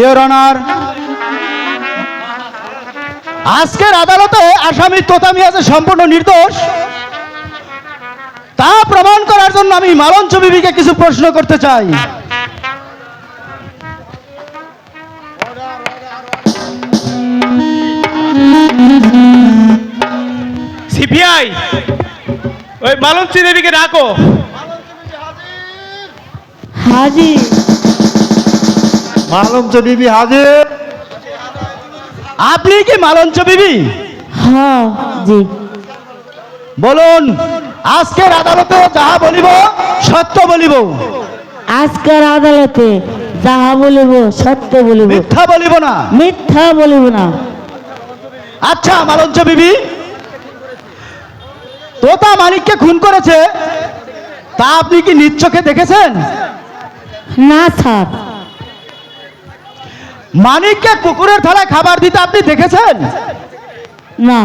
Your honour, আজকের আদালতে আসামি তোতা মিয়া যে সম্পূর্ণ নির্দোষ তা প্রমাণ করার জন্য আমি মালঞ্চ বিবিকে কিছু প্রশ্ন করতে চাই। সিপিআই ওই মালঞ্চ দেবীকে ডাকো। হাজির। মালঞ্চ বিবি হাজির। আপনি কি মালঞ্চ বিবি? হ্যাঁ জি। বলুন, আজকের আদালতে যাহা বলিব সত্য বলিব, আজকের আদালতে যাহা বলিব সত্য বলিব, মিথ্যা বলিব না। মিথ্যা বলিব না। আচ্ছা মালঞ্চ বিবি, তোতা মানিককে খুন করেছে তা আপনি কি নিজ চোখে দেখেছেন? না স্যার। মানিককে কুকুরের থালায় খাবার দিতে আপনি দেখেছেন? না,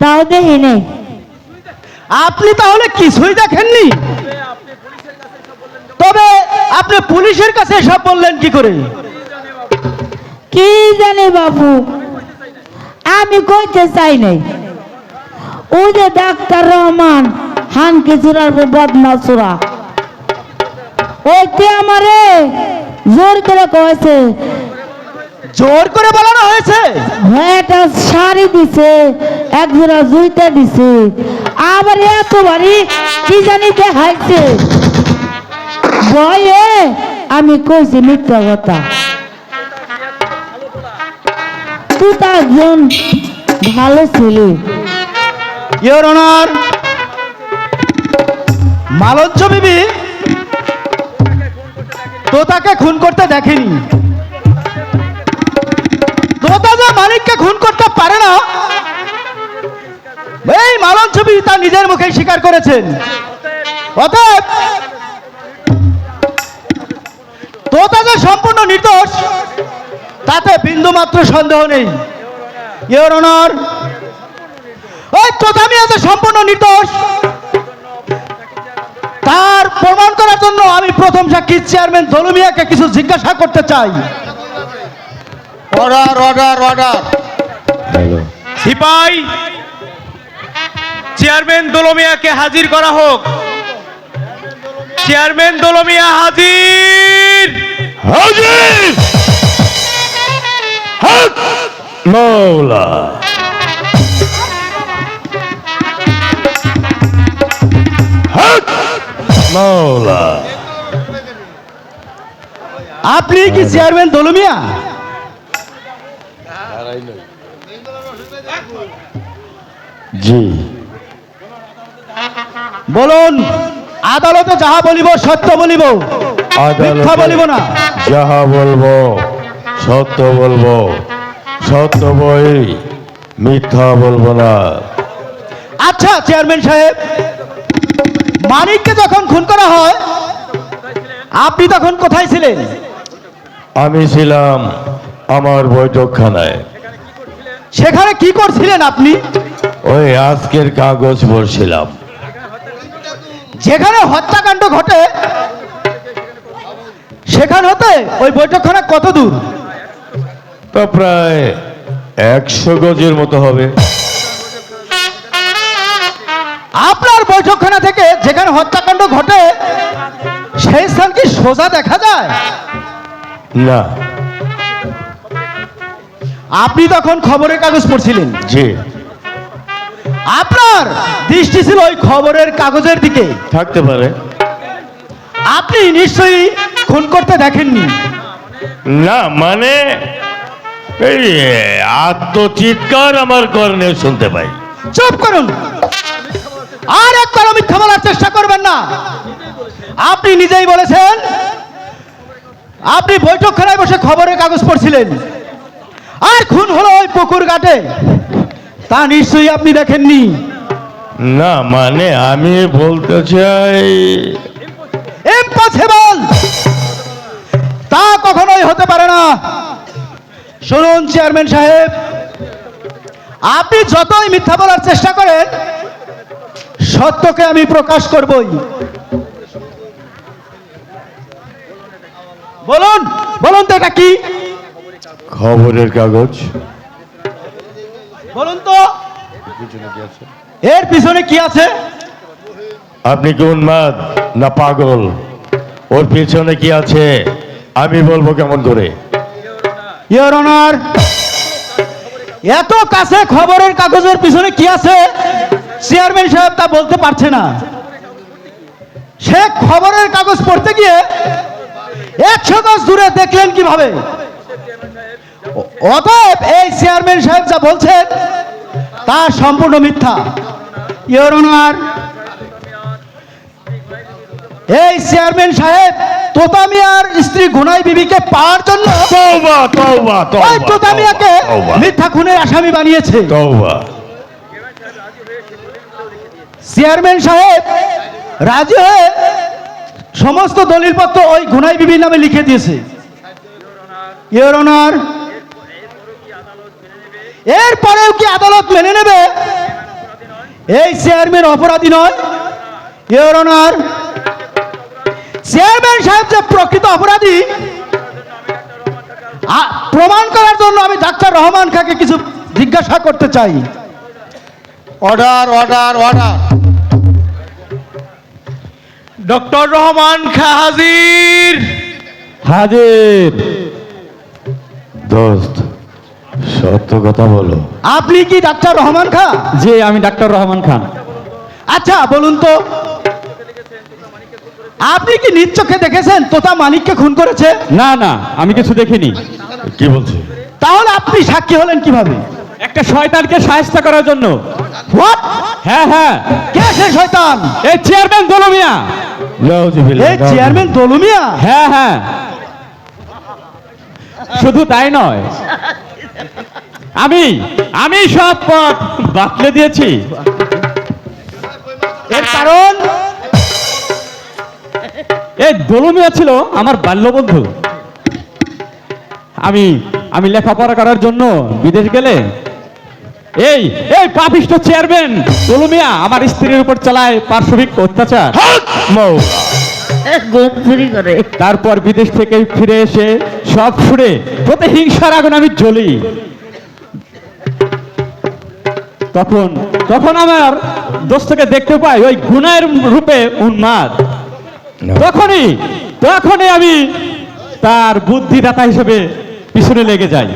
তাও দেখি নেই। আপনি তাহলে কিছুই দেখেননি? তবে আপনি পুলিশের কাছে সব বললেন কি করে? কি জানি বাবু, আমি কইতে চাই নাই। ও যে ডাক্তার রহমান হানকে চূড়ার বদমাসুরা, ওইতে আমারে জোর করে কয়েছে। জোর করে বলানো হয়েছে? হ্যাঁ, একটা শাড়ি দিছে, এক জোড়া জুইটা দিছে, আবার এত বাড়ি কি জানি দেখাইছে। ভয়ে আমি কইছি মিথ্যা কথা। তুই তো একজন ভালো ছেলে। ইওর অনার, মালঞ্চ বিবি তোতাকে খুন করতে দেখেনি। তোতা যে মালিককে খুন করতে পারে না এই মালঞ্চ বিবি তার নিজের মুখে স্বীকার করেছেন। অতএব তোতা যে সম্পূর্ণ নির্দোষ তাতে বিন্দু মাত্র সন্দেহ নেই। ইওর অনার, ওই তোতা মিয়া যে সম্পূর্ণ নির্দোষ তার প্রমাণ করার জন্য আমি প্রথম সাক্ষী চেয়ারম্যান দলু মিয়াকে কিছু জিজ্ঞাসা করতে চাই। Order order order. সিপাই, চেয়ারম্যান দোলমিয়াকে হাজির করা হোক। চেয়ারম্যান দোলমিয়া হাজির। হাজির। হক মাওলা। হক মাওলা। আপনি কি চেয়ারম্যান দলু মিয়া? জি। বলুন, আদালতে যাহা বলিব সত্য বলিব, মিথ্যা বলিব না। যাহা বলবো সত্য বলবো, সত্য বই, মিথ্যা বলবো না। আচ্ছা চেয়ারম্যান সাহেব, মানিককে যখন খুন করা হয় আপনি তখন কোথায় ছিলেন? আমি ছিলাম আমার বৈঠকখানায়। সেখানে কি করছিলেন আপনি? ওই আজকের কাগজ পড়ছিলাম। যেখানে হত্যাকাণ্ড ঘটে সেখান হতে ওই বৈঠকখানা কত দূর? তা প্রায় 100 গজের মতো হবে। আপনার বৈঠকখানা থেকে যেখানে হত্যাকাণ্ড ঘটে সেই স্থান কি সোজা দেখা যায়? না। আপনি তখন খবরের কাগজ পড়ছিলেন। জি। আপনার দৃষ্টি ছিল ওই খবরের কাগজের দিকে। থাকতে পারে। আপনি নিশ্চয়ই খুন করতে দেখেননি। না মানে এই আত্মচিৎকার আমার কর্ণে শুনতে পাই। চুপ করুন, আর একবারও মিথ্যা বলার চেষ্টা করবেন না। আপনি নিজেই বলেছেন আপনি বৈঠকখানায় বসে খবরের কাগজ পড়ছিলেন, আর খুন হলো ওই পুকুর ঘাটে, তা নিশ্চয়ই আপনি দেখেননি। না মানে আমি বলতে চাই ইম্পসিবল, তা কখনোই হতে পারে না। শুনুন চেয়ারম্যান সাহেব, আপনি যতই মিথ্যা বলার চেষ্টা করেন সত্যকে আমি প্রকাশ করবই। বলুন। বলুন তো এটা কি? খবরের কাগজ। বলুন তো এর পিছনে কি আছে? আপনি কি উন্মাদ না পাগল? ওর পেছনে কি আছে আমি বলবো কেমন করে? ইওর অনার, এত কাছে খবরের কাগজের পিছনে কি আছে চেয়ারম্যান সাহেব তা বলতে পারছে না। সে খবরের কাগজ পড়তে গিয়ে 100 গজ দূরে দেখলেন কিভাবে? অতএব এই চেয়ারম্যান সাহেব যা বলছেন তা সম্পূর্ণ মিথ্যা। ইওর অনার, এই চেয়ারম্যান সাহেব তোতা মিয়ার স্ত্রী গুনাই বিবিকে পাওয়ার জন্য তওবা তওবা ওই তোতা মিয়াকে তওবা মিথ্যা খুনের আসামি বানিয়েছে। তওবা। চেয়ারম্যান সাহেব রাজি হয়ে সমস্ত দলিলপত্র ওই গুনাই বিবির নামে লিখে দিয়েছে। ইওর অনার, এরপরেও কি আদালত মেনে নেবে এই চেয়ারম্যান অপরাধী নয়? ইওর অনার, চেয়ারম্যান সাহেব যে প্রকৃত অপরাধী প্রমাণ করার জন্য আমি ডাক্তার রহমান খাকে কিছু জিজ্ঞাসা করতে চাই। Order order order. Doctor Rahman খা হাজির। হাজির। দোস্ত সত্য কথা বলো। আপনি কি ডাক্তার রহমান খা? জি, আমি ডাক্তার রহমান খান। আচ্ছা বলুন তো, আপনি কি নিজ চোখে দেখেছেন তোতা মানিককে খুন করেছে? না না, আমি কিছু দেখিনি। কি বলছে? তাহলে আপনি সাক্ষী হলেন কিভাবে? একটা শয়তানকে সাহায্য করার জন্য। হোয়াট? হ্যাঁ হ্যাঁ, কে সে শয়তান? এই চেয়ারম্যান দলমিয়া। এই চেয়ারম্যান দলুমিয়া? হ্যাঁ হ্যাঁ, শুধু তাই নয়, আমি সব পথ বাতলে দিয়েছি। এর কারণ? এই দলমিয়া ছিল আমার বাল্যবন্ধু। আমি লেখাপড়া করার জন্য বিদেশ গেলে এই এই পাপিষ্ঠ চেয়ারম্যান দলমিয়া আমার স্ত্রীর উপর চালায় পার্শ্বিক অত্যাচার। গম চুরি করে। তারপর বিদেশ থেকে ফিরে এসে সব শুনে প্রতিহিংসার আগুন আমি জ্বলি। তখন আমার দোস্তকে দেখতে পাই ওই গুনার রূপে উন্মাদ। তখনই আমি তার বুদ্ধিদাতা হিসেবে পিছনে লেগে যাই।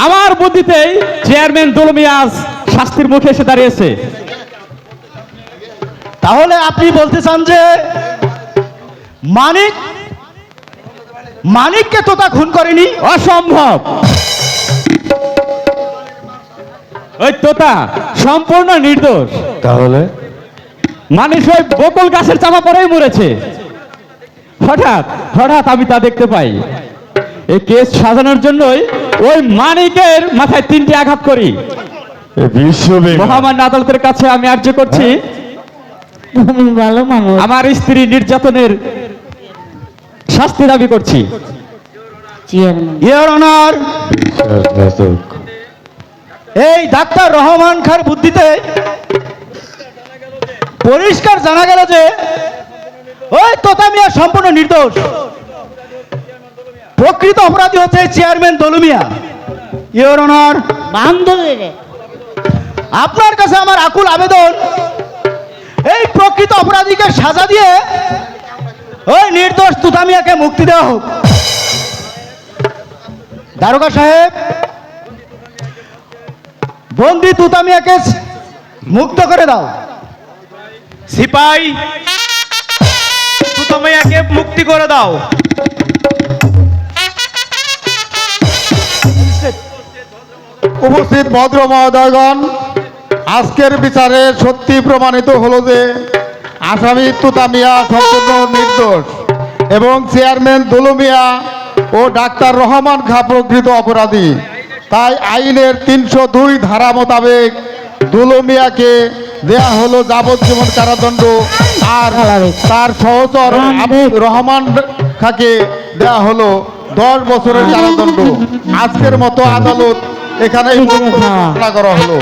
আমার বুদ্ধিতেই চেয়ারম্যান দলমিয়া আজ শাস্তির মুখে এসে দাঁড়িয়েছে। তাহলে আপনি বলতে চান যে মানিককে তোতা খুন করেনি? অসম্ভব। ওই তোতা সম্পূর্ণ নির্দোষ। তাহলে মানুষ ওই বকুল গাছের চাপা পরেই মরেছে। হঠাৎ আমি তা দেখতে পাই। এই কেস সাজানোর জন্যই ওই মানিকের মাথায় 3টি আঘাত করি। মহামান্য আদালতের কাছে আমি আর্জি করছি তুমি ভালো মানুষ। আমার স্ত্রী নির্যাতনের শাস্তি দাবি করছি। চেয়ারম্যান। ইওর অনার, এই ডাক্তার রহমান খার বুদ্ধিতে পরিষ্কার জানা গেল যে ওই তোতা মিয়া সম্পূর্ণ নির্দোষ। প্রকৃত অপরাধী হচ্ছে চেয়ারম্যান দলুমিয়া। ইওর অনার, বান্ধবী রে। আপনার কাছে আমার আকুল আবেদন, এই প্রকৃত অপরাধীকে সাজা দিয়ে ওই নির্দোষ তোতা মিয়াকে মুক্তি দেওয়া হোক। দারোগা সাহেব, বন্দি তোতা মিয়াকে মুক্ত করে দাও। সিপাই তোতা মিয়াকে মুক্তি করে দাও। উপস্থিত ভদ্র মহোদয়গণ, আজকের বিচারে সত্যি প্রমাণিত হলো যে আসামি তুতা মিয়া সম্পূর্ণ নির্দোষ এবং চেয়ারম্যান দুলু মিয়া ও ডাক্তার রহমান খা প্রকৃত অপরাধী। তাই আইনের 302 ধারা মোতাবেক দুলু মিয়াকে দেয়া হলো যাবজ্জীবন কারাদণ্ড আর তার সহচর রহমান খাকে দেয়া হলো 10 বছরের কারাদণ্ড। আজকের মতো আদালত এখানে ঘোষণা করা হলো।